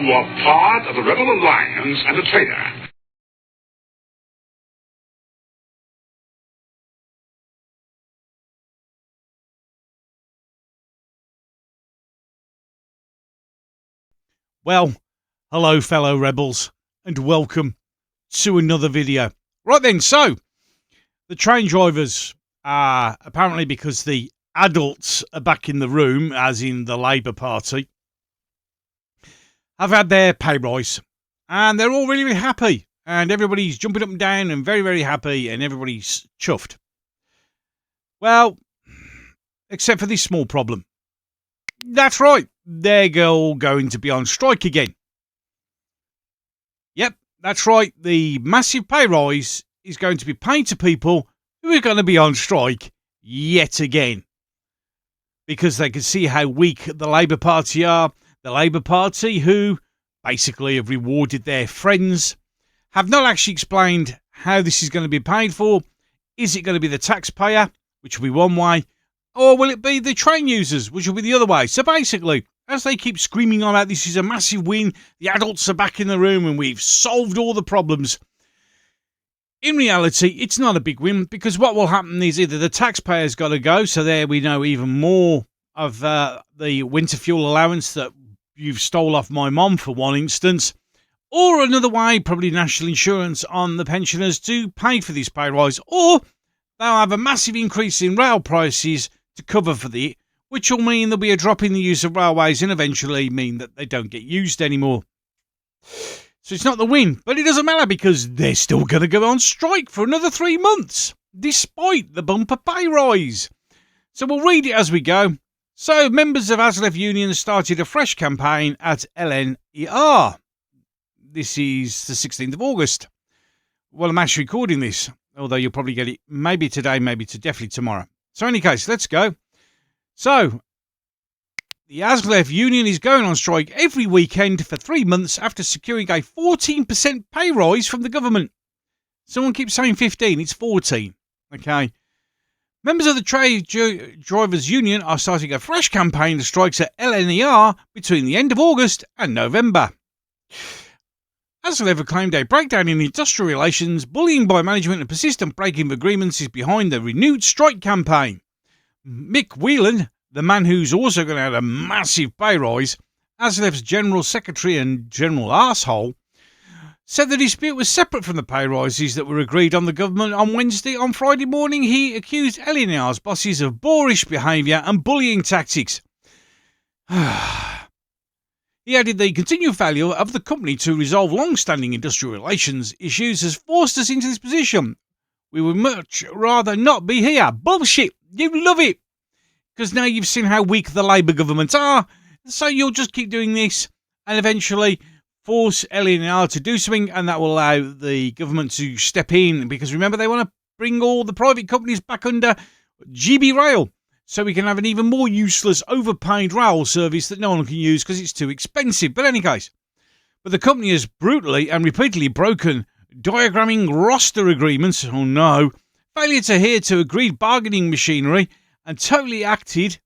are part of the Rebel Alliance and a traitor. Well, hello fellow rebels, and welcome to another video. Right then, so, the train drivers are, apparently because the adults are back in the room, as in the Labour Party, have had their pay rise, and they're all really, really happy, and everybody's jumping up and down and very, very happy, and everybody's chuffed. Well, except for this small problem. That's right, they're all going to be on strike again. Yep, that's right, the massive pay rise is going to be paid to people who are going to be on strike yet again. Because they can see how weak the Labour Party are. The Labour Party, who basically have rewarded their friends, have not actually explained how this is going to be paid for. Is it going to be the taxpayer, which will be one way, or will it be the train users, which will be the other way? So basically, as they keep screaming on about this is a massive win, the adults are back in the room and we've solved all the problems. In reality, it's not a big win, because what will happen is either the taxpayer's got to go, so there we know even more of the winter fuel allowance that you've stole off my mum, for one instance, or another way, probably national insurance on the pensioners to pay for this pay rise, or they'll have a massive increase in rail prices to cover for the, which will mean there'll be a drop in the use of railways and eventually mean that they don't get used anymore. So it's not the win, but it doesn't matter because they're still going to go on strike for another 3 months, despite the bumper pay rise. So we'll read it as we go. So members of ASLEF Union started a fresh campaign at LNER. This is the 16th of August. Well, I'm actually recording this, although you'll probably get it maybe today, definitely tomorrow. So in any case, let's go. So, the ASLEF Union is going on strike every weekend for 3 months after securing a 14% pay rise from the government. Someone keeps saying 15, it's 14. Okay. Members of the Trade Drivers Union are starting a fresh campaign of strikes at LNER between the end of August and November. ASLEF have claimed a breakdown in industrial relations, bullying by management and persistent breaking of agreements is behind the renewed strike campaign. Mick Whelan, the man who's also going to have a massive pay rise, ASLEF's General Secretary and General Arsehole, said the dispute was separate from the pay rises that were agreed on the government on Wednesday. On Friday morning, he accused LNER's bosses of boorish behaviour and bullying tactics. He added the continued failure of the company to resolve long-standing industrial relations issues has forced us into this position. We would much rather not be here. Bullshit! You love it! Because now you've seen how weak the Labour government are, so you'll just keep doing this and eventually force LNER to do something, and that will allow the government to step in, because remember, they want to bring all the private companies back under GB Rail, so we can have an even more useless, overpaid rail service that no one can use because it's too expensive. But in any case, the company has brutally and repeatedly broken diagramming roster agreements, oh no, failure to adhere to agreed bargaining machinery, and totally acted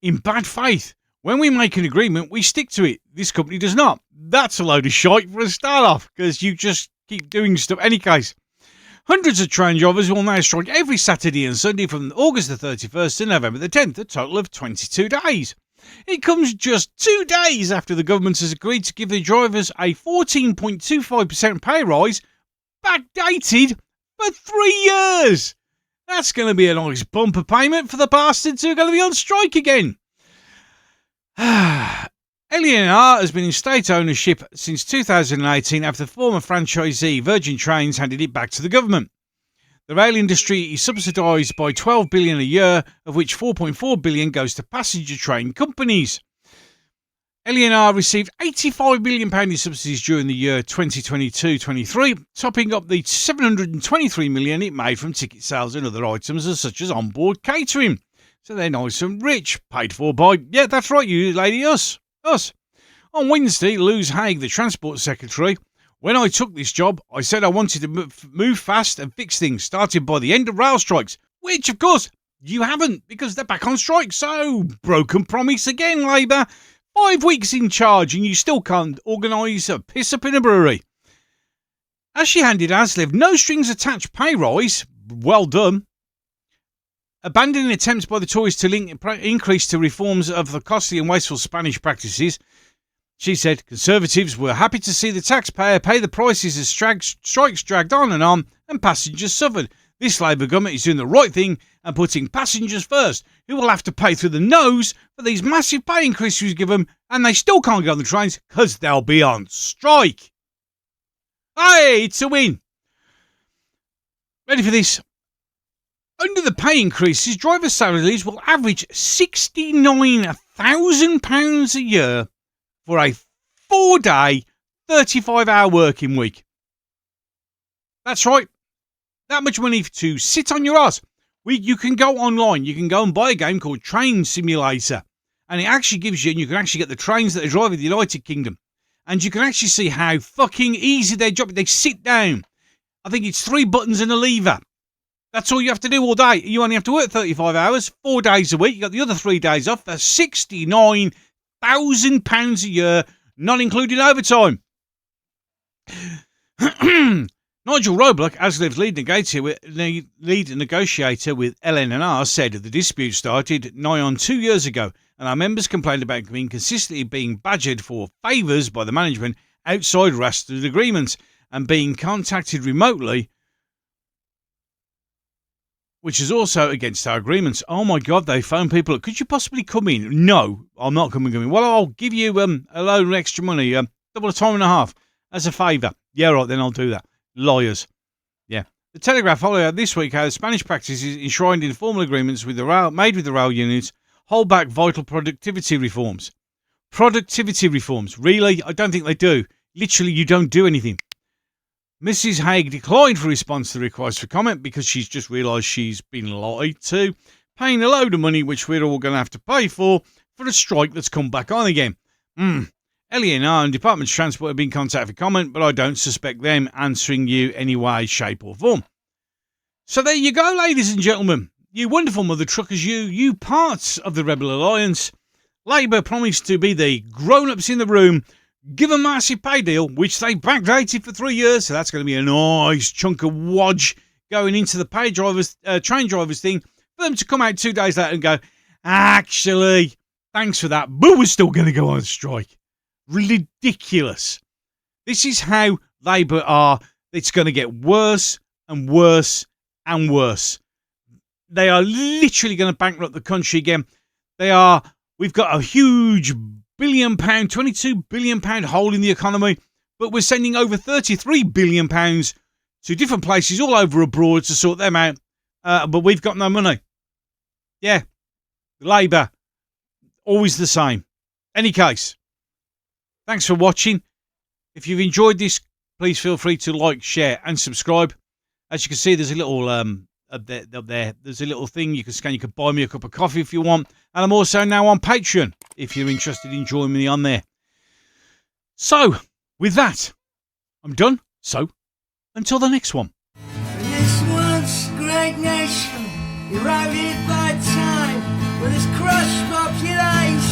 in bad faith. When we make an agreement, we stick to it. This company does not. That's a load of shite for a start off, because you just keep doing stuff. Any case, hundreds of train drivers will now strike every Saturday and Sunday from August the 31st to November the 10th, a total of 22 days. It comes just 2 days after the government has agreed to give the drivers a 14.25% pay rise, backdated for 3 years. That's going to be a nice bumper payment for the bastards who are going to be on strike again. LNER has been in state ownership since 2018 after the former franchisee Virgin Trains handed it back to the government. The rail industry is subsidised by $12 billion a year, of which $4.4 billion goes to passenger train companies. LNER received £85 million in subsidies during the year 2022-23, topping up the $723 million it made from ticket sales and other items such as onboard catering. So they're nice and rich, paid for by, yeah, that's right, you lady, us. On Wednesday, Luz Haig, the Transport Secretary, when I took this job, I said I wanted to move fast and fix things, starting by the end of rail strikes, which, of course, you haven't, because they're back on strike. So, broken promise again, Labour. 5 weeks in charge and you still can't organise a piss up in a brewery. As she handed ASLEF no strings attached pay rise, well done. Abandoning attempts by the Tories to link increase to reforms of the costly and wasteful Spanish practices, she said Conservatives were happy to see the taxpayer pay the prices as strikes dragged on and passengers suffered. This Labour government is doing the right thing and putting passengers first, who will have to pay through the nose for these massive pay increases we give them, and they still can't get on the trains because they'll be on strike. Hey, it's a win. Ready for this? Under the pay increases, driver salaries will average £69,000 a year for a 4-day, 35-hour working week. That's right. That much money to sit on your ass. You can go online. You can go and buy a game called Train Simulator. And it actually gives you, and you can actually get the trains that they drive in the United Kingdom. And you can actually see how fucking easy they job. They sit down. I think it's 3 buttons and a lever. That's all you have to do all day. You only have to work 35 hours, 4 days a week. You got the other 3 days off. That's £69,000 a year, not including overtime. Nigel Roebuck, ASLEF's lead negotiator with LNR, said the dispute started nigh on 2 years ago, and our members complained about being consistently being badgered for favours by the management outside Rastard agreements and being contacted remotely, which is also against our agreements. Oh my God, they phone people up. Could you possibly come in? No, I'm not coming in. Well, I'll give you a load of extra money, double a time and a half as a favour. Yeah, right, then I'll do that. Lawyers. Yeah. The Telegraph followed out this week how the Spanish practices enshrined in formal agreements with the made with the rail unions hold back vital productivity reforms. Productivity reforms. Really? I don't think they do. Literally, you don't do anything. Mrs. Haig declined for response to the request for comment because she's just realised she's been lied to, paying a load of money which we're all going to have to pay for a strike that's come back on again. LNR and Department of Transport have been contacted for comment, but I don't suspect them answering you any way, shape or form. So there you go, ladies and gentlemen. You wonderful mother truckers, you parts of the Rebel Alliance. Labour promised to be the grown-ups in the room, give a massive pay deal, which they backdated for 3 years, so that's going to be a nice chunk of wodge going into the train drivers thing, for them to come out 2 days later and go, actually, thanks for that, but we're still going to go on strike. Ridiculous. This is how Labour are. It's going to get worse and worse and worse. They are literally going to bankrupt the country again. We've got a huge £1 billion, £22 billion hole in the economy, but we're sending over £33 billion to different places all over abroad to sort them out. But we've got no money. Yeah. Labour. Always the same. Any case. Thanks for watching. If you've enjoyed this, please feel free to like, share and subscribe. As you can see, there's a little up there. There's a little thing you can scan. You can buy me a cup of coffee if you want. And I'm also now on Patreon if you're interested in joining me on there. So, with that, I'm done. So, until the next one. This once great nation, eroded by time, with its crushed population.